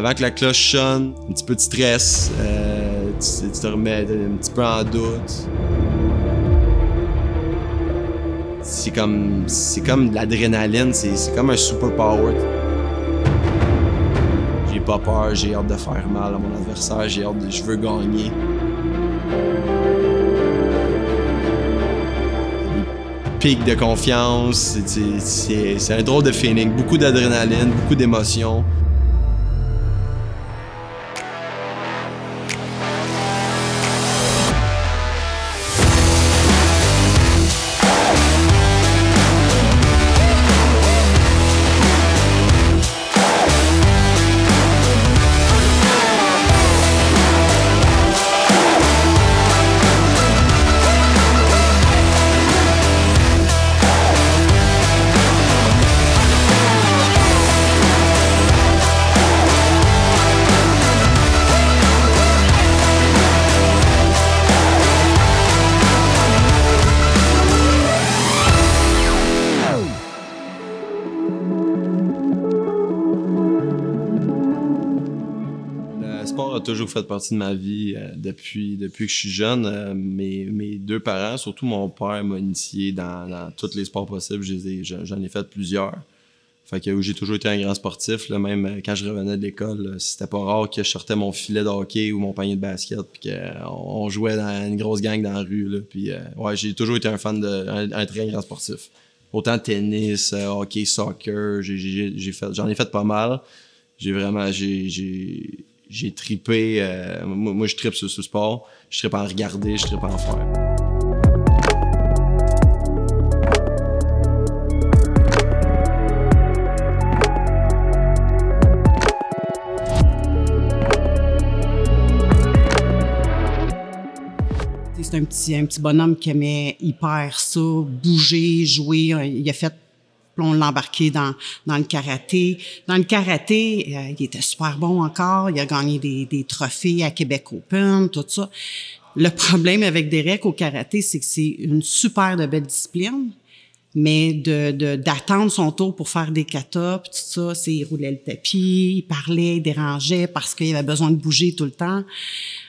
avant que la cloche sonne, un petit peu de stress, tu te remets un petit peu en doute. C'est comme de l'adrénaline, c'est comme un super power. J'ai pas peur, j'ai hâte de faire mal à mon adversaire, je veux gagner. Des pics de confiance, c'est un drôle de feeling, beaucoup d'adrénaline, beaucoup d'émotions. Le sport a toujours fait partie de ma vie depuis que je suis jeune. Mes deux parents, surtout mon père, m'ont initié dans tous les sports possibles. J'en ai fait plusieurs. Fait que j'ai toujours été un grand sportif. Là, même quand je revenais de l'école, c'était pas rare que je sortais mon filet de hockey ou mon panier de basket puis qu'on jouait dans une grosse gang dans la rue. Là. Puis, ouais, j'ai toujours été un fan un très grand sportif. Autant tennis, hockey, soccer, j'en ai fait pas mal. J'ai trippé. Moi, je trippe sur ce sport. Je trippe en regarder, je trippe en faire. C'est un petit bonhomme qui aimait hyper ça, bouger, jouer. Il a fait, on l'a embarqué dans le karaté. Dans le karaté, il était super bon encore. Il a gagné des trophées à Québec Open, tout ça. Le problème avec Derek au karaté, c'est que c'est une super de belle discipline, mais d'attendre son tour pour faire des katas, tout ça, il roulait le tapis, il parlait, il dérangeait parce qu'il avait besoin de bouger tout le temps.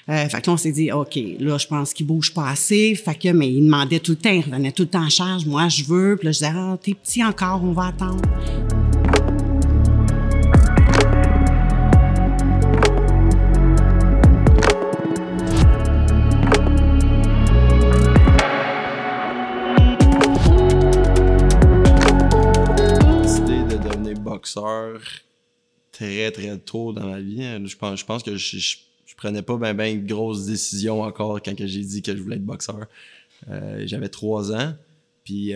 Fait que là, on s'est dit, OK, là, je pense qu'il bouge pas assez. Fait que, mais il demandait tout le temps, il revenait tout le temps en charge. Moi, je veux. Puis là, je disais, ah, t'es petit encore, on va attendre. Boxeur très très tôt dans ma vie. Je pense que je prenais pas ben de grosses décisions encore quand j'ai dit que je voulais être boxeur. J'avais 3 ans, puis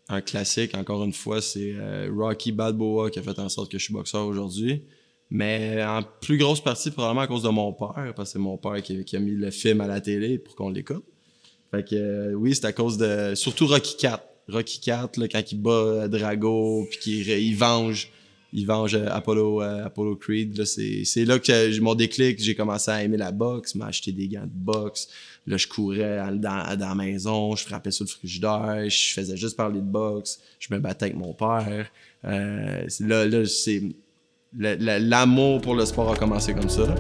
un classique, encore une fois, c'est Rocky Balboa qui a fait en sorte que je suis boxeur aujourd'hui. Mais en plus grosse partie, probablement à cause de mon père, parce que c'est mon père qui a mis le film à la télé pour qu'on l'écoute. Fait que oui, c'est à cause de... Surtout Rocky IV. Rocky IV, là, quand il bat Drago, puis qu'il venge Apollo Creed, là, c'est là que mon déclic, j'ai commencé à aimer la boxe, m'a acheté des gants de boxe. Là, je courais dans la maison, je frappais sur le frigidaire, je faisais juste parler de boxe, je me battais avec mon père. L'amour pour le sport a commencé comme ça.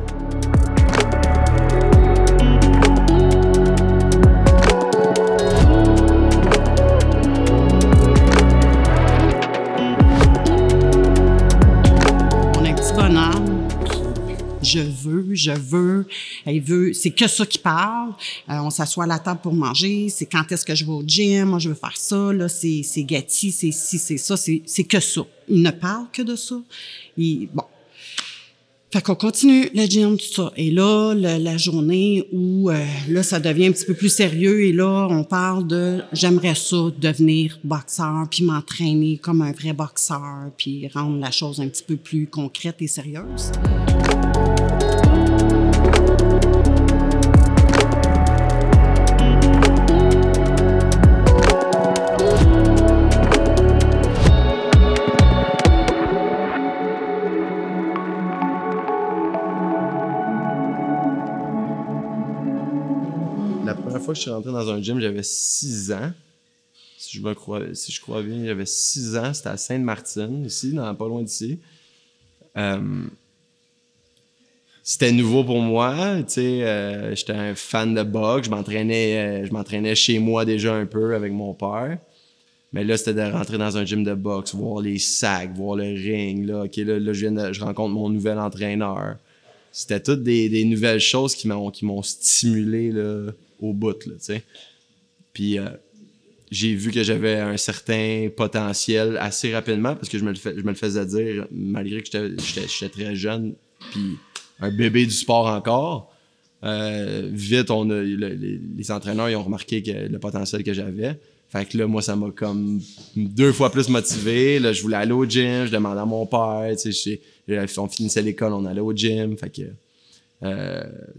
Je veux, elle veut, c'est que ça qui parle. On s'assoit à la table pour manger, c'est quand est-ce que je vais au gym, moi je veux faire ça, là, c'est gâti, c'est ci, c'est ça, c'est que ça. Il ne parle que de ça. Bon. Fait qu'on continue le gym, tout ça. Et là, la journée où, là, ça devient un petit peu plus sérieux et là, on parle de, j'aimerais ça, devenir boxeur, puis m'entraîner comme un vrai boxeur, puis rendre la chose un petit peu plus concrète et sérieuse. La première fois que je suis rentré dans un gym, j'avais 6 ans. Si je crois bien, j'avais 6 ans. C'était à Sainte-Martine, ici, pas loin d'ici. c'était nouveau pour moi. Tu sais, j'étais un fan de boxe. Je m'entraînais chez moi déjà un peu avec mon père. Mais là, c'était de rentrer dans un gym de boxe, voir les sacs, voir le ring. Là, OK, là je rencontre mon nouvel entraîneur. C'était toutes des nouvelles choses qui m'ont stimulé là, au bout, là, tu sais. Puis j'ai vu que j'avais un certain potentiel assez rapidement parce que je me le faisais dire, malgré que j'étais très jeune, puis un bébé du sport encore. Vite, les entraîneurs ils ont remarqué le potentiel que j'avais. Fait que là, moi, ça m'a comme 2 fois plus motivé. Là, je voulais aller au gym, je demandais à mon père, tu sais, on finissait l'école, on allait au gym. Fait que,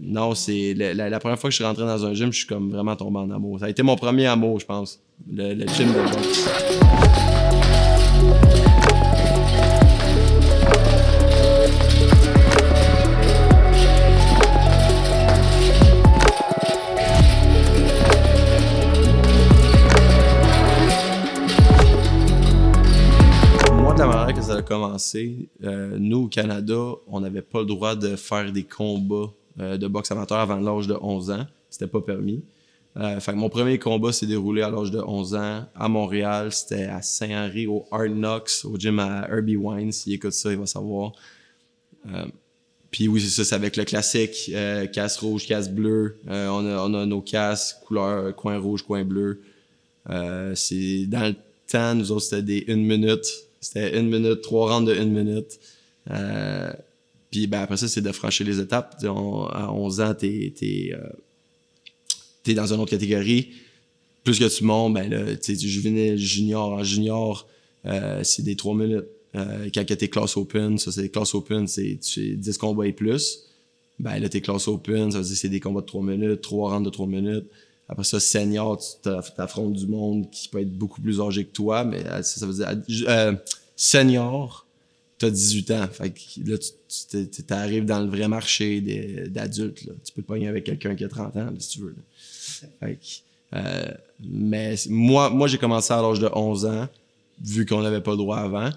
non, c'est la première fois que je suis rentré dans un gym, je suis comme vraiment tombé en amour. Ça a été mon premier amour, je pense, le gym de boxe. De la manière que ça a commencé, nous, au Canada, on n'avait pas le droit de faire des combats de boxe amateur avant l'âge de 11 ans. C'était pas permis. Fait que mon premier combat s'est déroulé à l'âge de 11 ans à Montréal. C'était à Saint-Henri, au Hard Knocks, au gym à Herbie Wines. S'il écoute ça, il va savoir. Puis oui, c'est ça, c'est avec le classique casse rouge, casse bleu. On a nos casques, couleur coin rouge, coin bleu. C'est dans le temps, nous autres, c'était des 1 minute. C'était 1 minute, 3 rounds de 1 minute. Puis ben, après ça, c'est de franchir les étapes. À 11 ans, t'es dans une autre catégorie. Plus que tu montes, ben là, tu sais, du juvénile, junior. En junior, c'est des 3 minutes. Quand t'es classe open, ça c'est classe open, tu fais 10 combats et plus. Ben là, t'es classe open, ça veut dire c'est des combats de 3 minutes, 3 rounds de 3 minutes. Après ça, senior, tu t'affrontes du monde qui peut être beaucoup plus âgé que toi, mais ça veut dire senior, t'as 18 ans. Fait que là, tu t'arrives dans le vrai marché d'adultes. Là. Tu peux te pogner avec quelqu'un qui a 30 ans, là, si tu veux. Là. Fait que, mais moi, j'ai commencé à l'âge de 11 ans, vu qu'on n'avait pas le droit avant.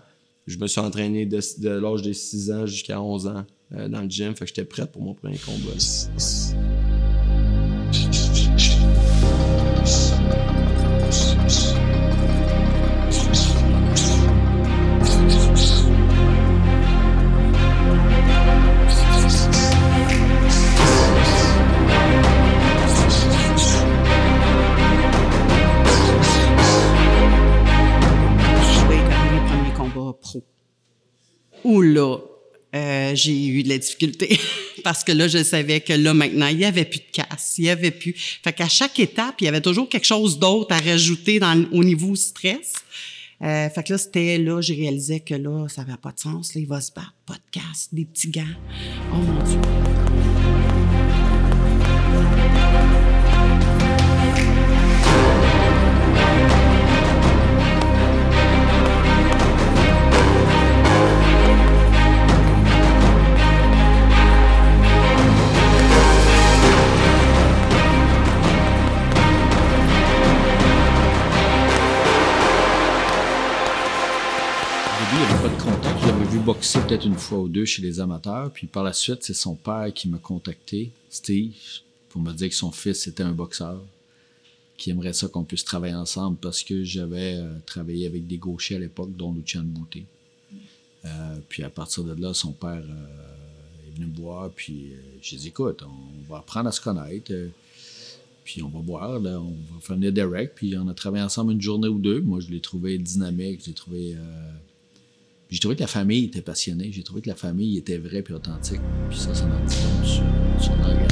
Je me suis entraîné de l'âge de 6 ans jusqu'à 11 ans dans le gym. Fait que j'étais prêt pour mon premier combat. Où là, j'ai eu de la difficulté parce que là, je savais que là, maintenant, il n'y avait plus de casse, il n'y avait plus... Fait qu'à chaque étape, il y avait toujours quelque chose d'autre à rajouter au niveau stress. Fait que là, j'ai réalisé que là, ça n'avait pas de sens. Là, il va se battre, pas de casse, des petits gants. Oh mon Dieu! Boxé peut-être une fois ou deux chez les amateurs, puis par la suite, c'est son père qui m'a contacté, Steve, pour me dire que son fils était un boxeur, qui aimerait ça qu'on puisse travailler ensemble parce que j'avais travaillé avec des gauchers à l'époque, dont Lucian Bouté. Puis à partir de là, son père est venu me voir, puis j'ai dit, écoute, on va apprendre à se connaître, puis on va boire, là, on va faire venir Derek, puis on a travaillé ensemble une journée ou deux. Moi, je l'ai trouvé dynamique, j'ai trouvé que la famille était passionnée. J'ai trouvé que la famille était vraie et authentique. Puis ça en dit long sur l'engagement.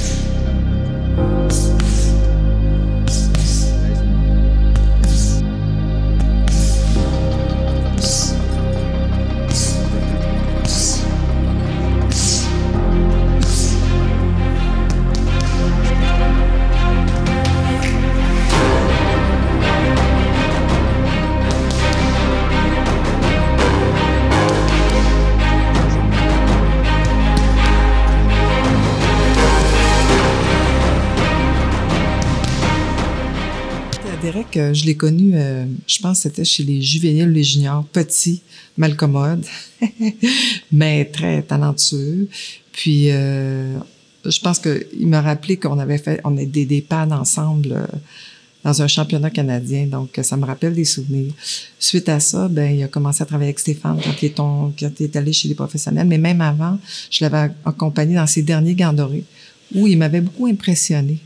Derek, je l'ai connu, je pense que c'était chez les juvéniles, les juniors, petit, malcommode, mais très talentueux. Puis, je pense qu'il m'a rappelé on a des pads ensemble dans un championnat canadien, donc ça me rappelle des souvenirs. Suite à ça, il a commencé à travailler avec Stéphane quand il est allé chez les professionnels, mais même avant, je l'avais accompagné dans ses derniers Gants dorés, où il m'avait beaucoup impressionné.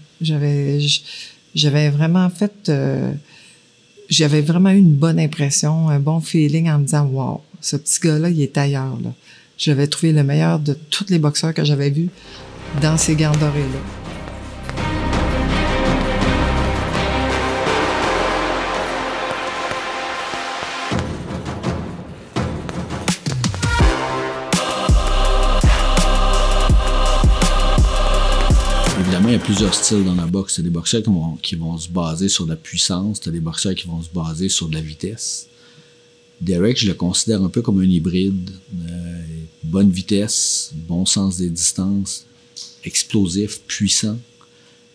J'avais vraiment eu une bonne impression, un bon feeling en me disant « Wow, ce petit gars-là, il est ailleurs. » là. J'avais trouvé le meilleur de tous les boxeurs que j'avais vus dans ces Gants dorés-là. Évidemment, il y a plusieurs styles dans la boxe. Il y a des boxeurs qui vont se baser sur la puissance, il y a des boxeurs qui vont se baser sur de la vitesse. Derek, je le considère un peu comme un hybride. Bonne vitesse, bon sens des distances, explosif, puissant.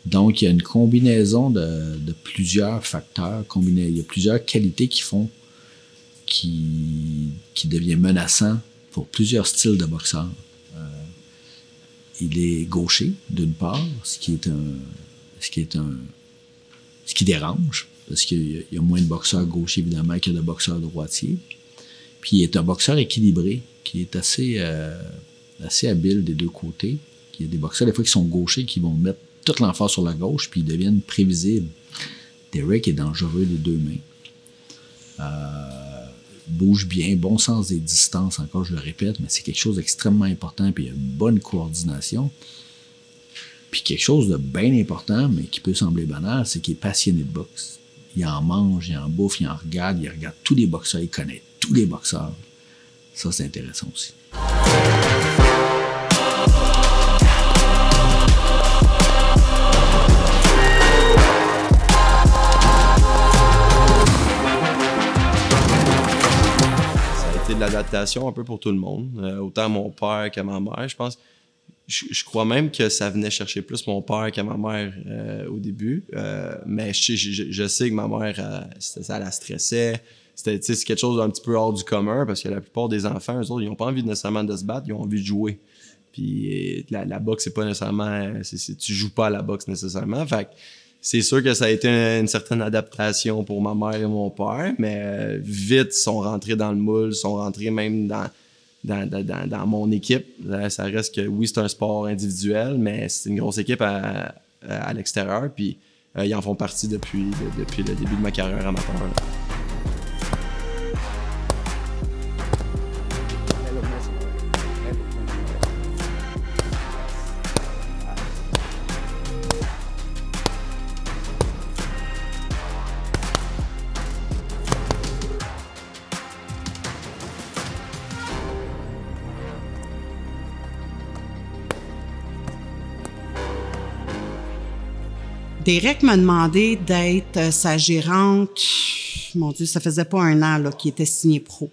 Donc, il y a une combinaison de plusieurs facteurs. Il y a plusieurs qualités qui font qui devient menaçant pour plusieurs styles de boxeurs. Il est gaucher, d'une part, ce qui dérange, parce qu'il y a moins de boxeurs gauchers, évidemment, que de boxeurs droitiers. Puis il est un boxeur équilibré, qui est assez habile des deux côtés. Il y a des boxeurs, des fois, qui sont gauchers, qui vont mettre toute l'emphase sur la gauche, puis ils deviennent prévisibles. Derek est dangereux des deux mains. Bouge bien, bon sens des distances, encore je le répète, mais c'est quelque chose d'extrêmement important, puis il y a une bonne coordination. Puis quelque chose de bien important, mais qui peut sembler banal, c'est qu'il est passionné de boxe. Il en mange, il en bouffe, il en regarde, il regarde tous les boxeurs, il connaît tous les boxeurs. Ça, c'est intéressant aussi. De l'adaptation un peu pour tout le monde, autant mon père que ma mère. Je pense, je crois même que ça venait chercher plus mon père que ma mère au début, mais je sais que ma mère, ça la stressait. C'est quelque chose d'un petit peu hors du commun, parce que la plupart des enfants, eux autres, ils n'ont pas envie nécessairement de se battre, ils ont envie de jouer. Puis la boxe, c'est pas nécessairement... tu joues pas à la boxe nécessairement, fait que c'est sûr que ça a été une certaine adaptation pour ma mère et mon père, mais vite, ils sont rentrés dans le moule, sont rentrés même dans mon équipe. Ça reste que, oui, c'est un sport individuel, mais c'est une grosse équipe à l'extérieur, puis ils en font partie depuis le début de ma carrière amateur. Derek m'a demandé d'être sa gérante. Mon Dieu, ça faisait pas un an là, qu'il était signé pro.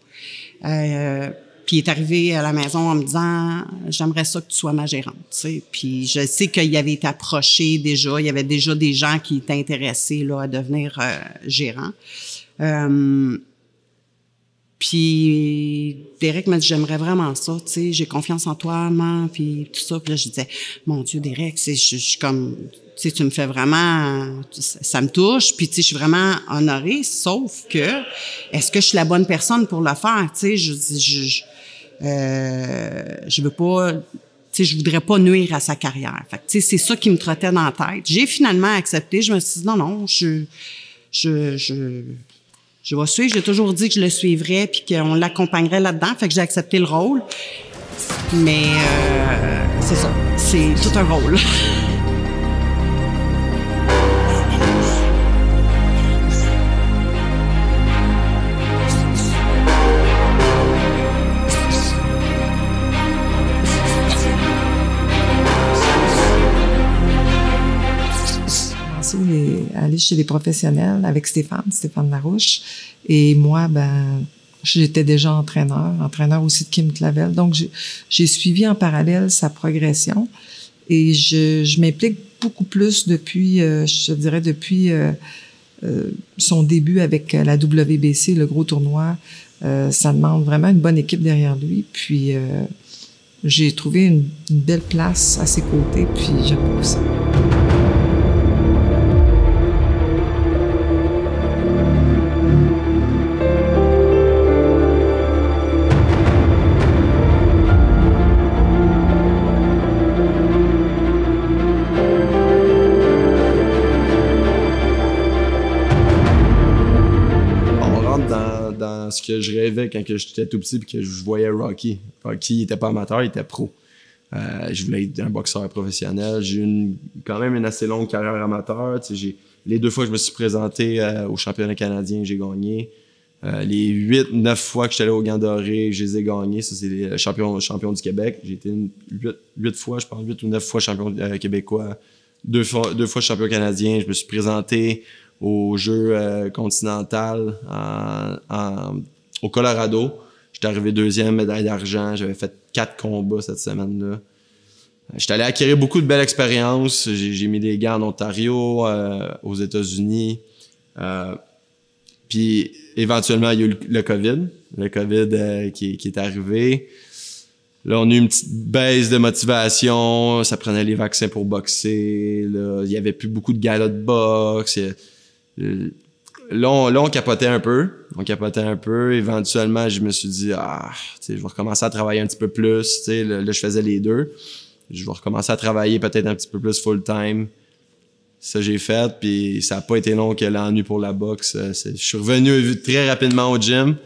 Puis il est arrivé à la maison en me disant « J'aimerais ça que tu sois ma gérante. » Puis je sais qu'il avait été approché déjà. Il y avait déjà des gens qui étaient intéressés là, à devenir gérant. Puis Derek m'a dit « J'aimerais vraiment ça. J'ai confiance en toi, maman. » Puis tout ça. Puis là, je disais « Mon Dieu, Derek, je suis comme... » tu me fais vraiment, ça me touche, puis je suis vraiment honorée, sauf que, est-ce que je suis la bonne personne pour le faire, je veux pas, je voudrais pas nuire à sa carrière. Fait que, c'est ça qui me trottait dans la tête. J'ai finalement accepté, je me suis dit, non, je vais suivre, j'ai toujours dit que je le suivrais, puis qu'on l'accompagnerait là-dedans, fait que j'ai accepté le rôle, mais c'est ça, c'est tout un rôle. Aller chez les professionnels avec Stéphane Larouche. Et moi, j'étais déjà entraîneur aussi de Kim Clavel. Donc, j'ai suivi en parallèle sa progression et je m'implique beaucoup plus depuis, je dirais, depuis son début avec la WBC, le gros tournoi, ça demande vraiment une bonne équipe derrière lui. Puis j'ai trouvé une belle place à ses côtés, puis j'aime beaucoup ça. Ce que je rêvais quand j'étais tout petit et que je voyais Rocky. Rocky, il était pas amateur, il était pro. Je voulais être un boxeur professionnel. J'ai eu quand même une assez longue carrière amateur. Les 2 fois que je me suis présenté au championnat canadien, j'ai gagné. Les 8-9 fois que j'étais allé au Gant Doré, je les ai gagnés. Ça, c'est les champions du Québec. J'ai été 8 fois, je pense, 8 ou 9 fois champion québécois. 2 fois champion canadien. Je me suis présenté aux Jeux continental au Colorado. J'étais arrivé 2e, médaille d'argent. J'avais fait 4 combats cette semaine-là. J'étais allé acquérir beaucoup de belles expériences. J'ai mis des gants en Ontario, aux États-Unis. Puis éventuellement, il y a eu le COVID. Le COVID qui est arrivé. Là, on a eu une petite baisse de motivation. Ça prenait les vaccins pour boxer. Là, il y avait plus beaucoup de galas de boxe. Là, on capotait un peu. Éventuellement, je me suis dit, je vais recommencer à travailler un petit peu plus. Là, je faisais les 2. Je vais recommencer à travailler peut-être un petit peu plus full-time. Ça, j'ai fait. Puis ça n'a pas été long que l'ennui pour la boxe. Je suis revenu très rapidement au gym.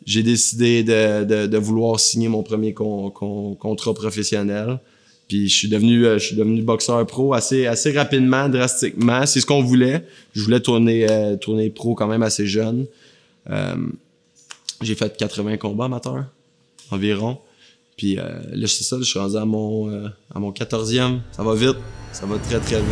J'ai décidé de vouloir signer mon premier contrat professionnel. Puis je suis devenu boxeur pro assez rapidement, drastiquement. C'est ce qu'on voulait. Je voulais tourner pro quand même assez jeune. J'ai fait 80 combats amateurs environ. Puis là, c'est ça, je suis rendu à mon 14e. Ça va vite. Ça va très, très vite.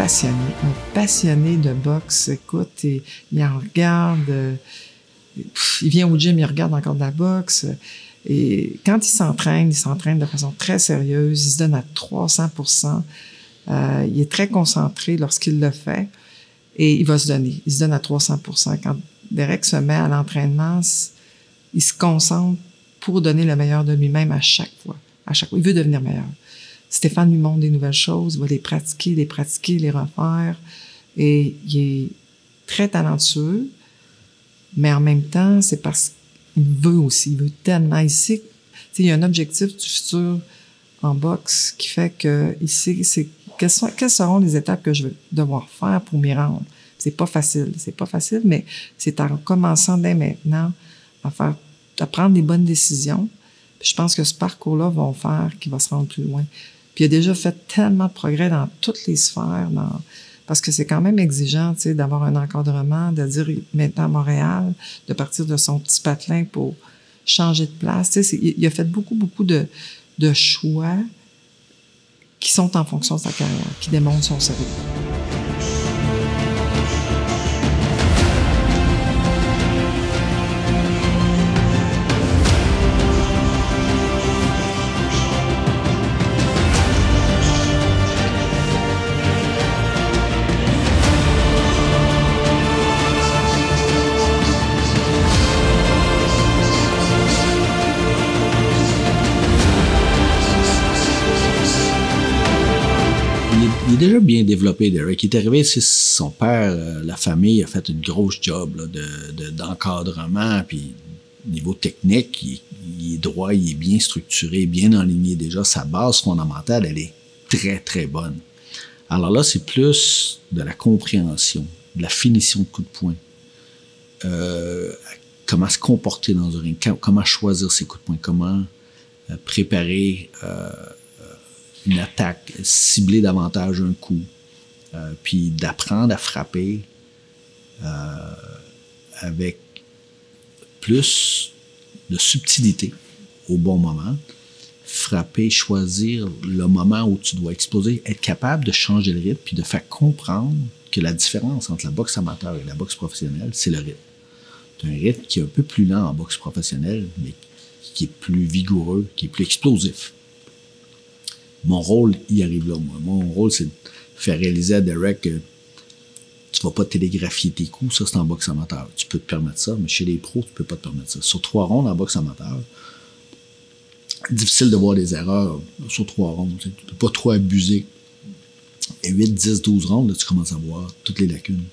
C'est un passionné de boxe. Écoute, il en regarde, il vient au gym, il regarde encore de la boxe. Et quand il s'entraîne de façon très sérieuse, il se donne à 300%. Il est très concentré lorsqu'il le fait et il va se donner. Il se donne à 300%. Quand Derek se met à l'entraînement, il se concentre pour donner le meilleur de lui-même à chaque fois. Il veut devenir meilleur. Stéphane lui montre des nouvelles choses, va les pratiquer, les refaire. Et il est très talentueux, mais en même temps, c'est parce qu'il veut aussi. Il veut tellement. Il sait, il y a un objectif du futur en boxe qui fait qu'il sait quelles seront les étapes que je vais devoir faire pour m'y rendre. C'est pas facile, mais c'est en commençant dès maintenant à prendre les bonnes décisions. Puis je pense que ce parcours-là va faire qu'il va se rendre plus loin. Puis il a déjà fait tellement de progrès dans toutes les sphères, parce que c'est quand même exigeant, d'avoir un encadrement, de dire maintenant à Montréal, de partir de son petit patelin pour changer de place. Il a fait beaucoup de choix qui sont en fonction de sa carrière, qui démontrent son sérieux. Il est déjà bien développé, Derek. Il est arrivé, c'est son père, la famille a fait une grosse job là, d'encadrement, puis niveau technique, il est droit, il est bien structuré, bien enligné déjà. Sa base fondamentale, elle est très, très bonne. Alors là, c'est plus de la compréhension, de la finition de coups de poing. Comment se comporter dans un ring, comment choisir ses coups de poing, comment préparer une attaque, cibler davantage un coup, puis d'apprendre à frapper avec plus de subtilité au bon moment, frapper, choisir le moment où tu dois exploser, être capable de changer le rythme puis de faire comprendre que la différence entre la boxe amateur et la boxe professionnelle, c'est le rythme. Tu as un rythme qui est un peu plus lent en boxe professionnelle, mais qui est plus vigoureux, qui est plus explosif. Mon rôle y arrive là, moi. Mon rôle, c'est de faire réaliser à Derek que tu vas pas télégraphier tes coups, ça c'est en boxe amateur. Tu peux te permettre ça, mais chez les pros, tu peux pas te permettre ça. Sur 3 rondes en boxe amateur, difficile de voir des erreurs sur 3 rondes. Tu peux pas trop abuser. Et 8, 10, 12 rondes, là, tu commences à voir toutes les lacunes.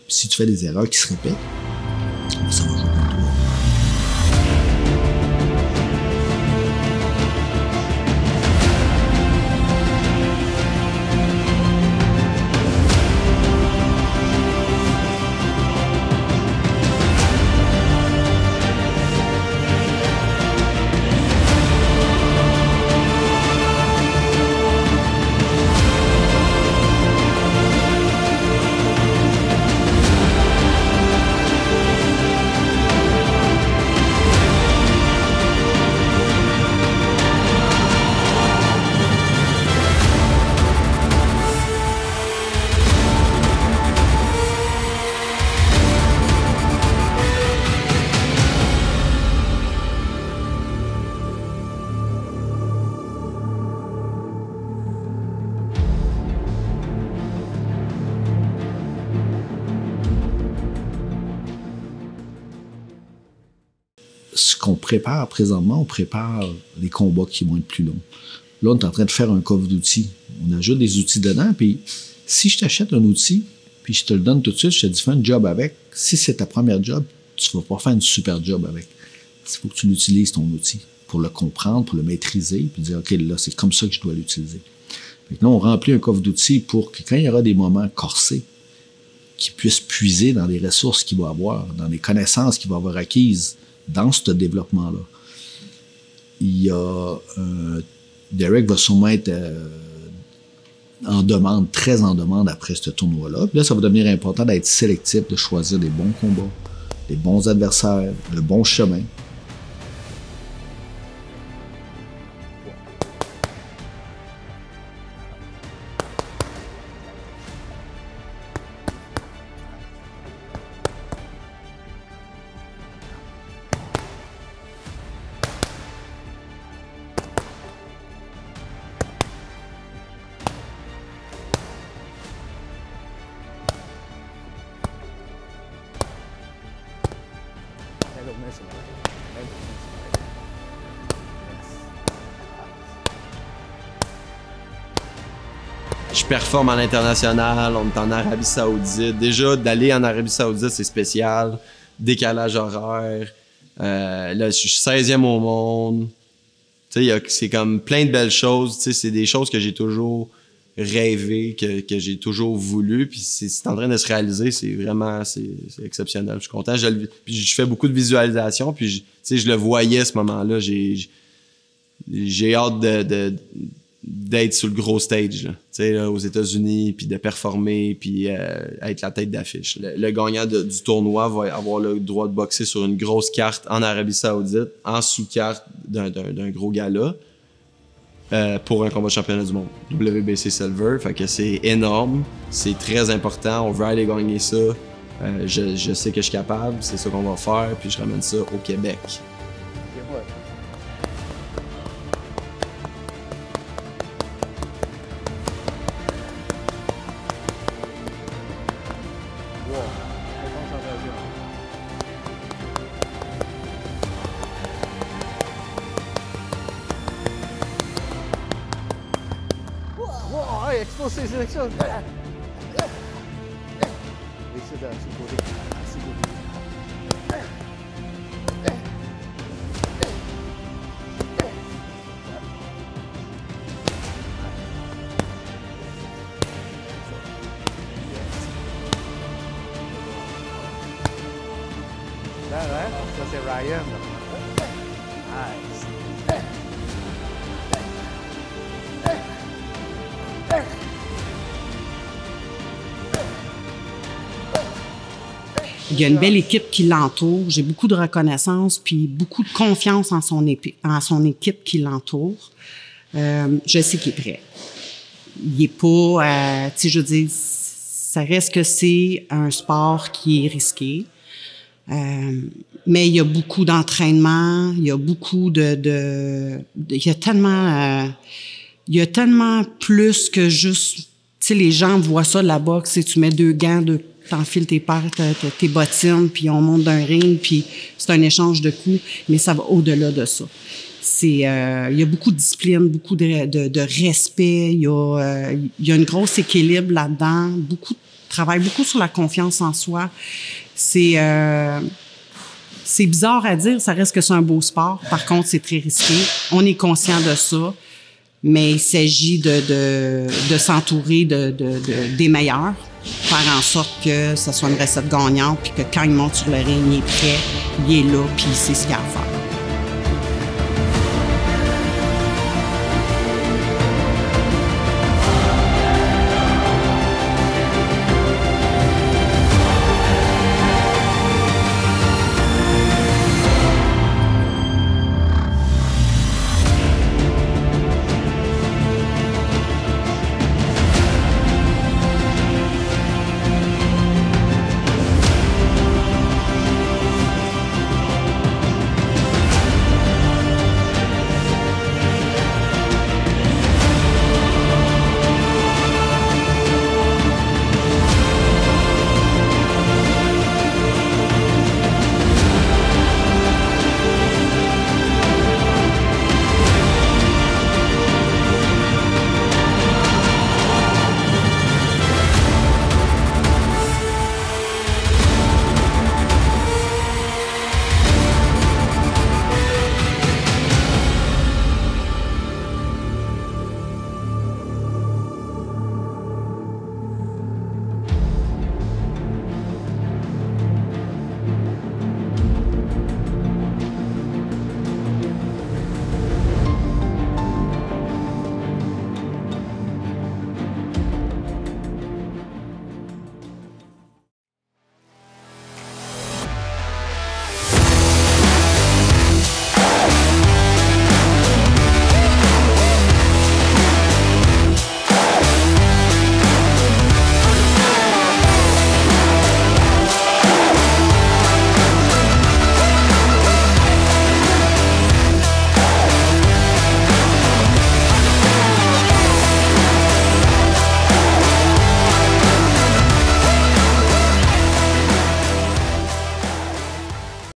Puis si tu fais des erreurs qui se répètent, ça va jouer contre toi. Ce qu'on prépare présentement, on prépare les combats qui vont être plus longs. Là, on est en train de faire un coffre d'outils. On ajoute des outils dedans, puis si je t'achète un outil, puis je te le donne tout de suite, je te dis fais un job avec. Si c'est ta première job, tu vas pas faire une super job avec. Il faut que tu l'utilises, ton outil, pour le comprendre, pour le maîtriser, puis dire, OK, là, c'est comme ça que je dois l'utiliser. Fait que là, on remplit un coffre d'outils pour que quand il y aura des moments corsés, qu'il puisse puiser dans les ressources qu'il va avoir, dans les connaissances qu'il va avoir acquises dans ce développement-là. Il y a Derek va sûrement être en demande, très en demande après ce tournoi-là. Puis là, ça va devenir important d'être sélectif, de choisir des bons combats, des bons adversaires, le bon chemin. Je performe à l'international, on est en Arabie Saoudite. Déjà, d'aller en Arabie Saoudite, c'est spécial. Décalage horaire. Là, je suis 16e au monde. Tu sais, c'est comme plein de belles choses. Tu sais, c'est des choses que j'ai toujours rêvé, que j'ai toujours voulu. Puis c'est en train de se réaliser. C'est vraiment, c'est exceptionnel. Je suis content. Puis je fais beaucoup de visualisation. Puis, tu sais, je le voyais à ce moment-là. J'ai hâte d'être sur le gros stage, tu sais, là, aux États-Unis, puis de performer, puis être la tête d'affiche. Le gagnant du tournoi va avoir le droit de boxer sur une grosse carte en Arabie Saoudite, en sous-carte d'un gros gala, pour un combat de championnat du monde. WBC Silver, fait que c'est énorme, c'est très important, on veut aller gagner ça. Je sais que je suis capable, c'est ça qu'on va faire, puis je ramène ça au Québec. Explose ses élections. Ça c'est Ryan. Nice. Il y a une belle équipe qui l'entoure. J'ai beaucoup de reconnaissance puis beaucoup de confiance en son équipe qui l'entoure. Je sais qu'il est prêt. Il est pas... tu sais, je veux dire, ça reste que c'est un sport qui est risqué. Mais il y a beaucoup d'entraînement, il y a beaucoup il y a tellement plus que juste, tu sais, les gens voient ça de la boxe, si tu mets 2 gants, t'enfiles tes paires, tes bottines, puis on monte d'un ring, puis c'est un échange de coups, mais ça va au-delà de ça. Il y a beaucoup de discipline, beaucoup de respect, il y a un gros équilibre là-dedans, travaille beaucoup sur la confiance en soi. C'est bizarre à dire, ça reste que c'est un beau sport. Par contre, c'est très risqué. On est conscient de ça, mais il s'agit de s'entourer des meilleurs, faire en sorte que ça soit une recette gagnante, puis que quand il monte sur le ring, il est prêt, il est là, puis il sait ce qu'il a à faire.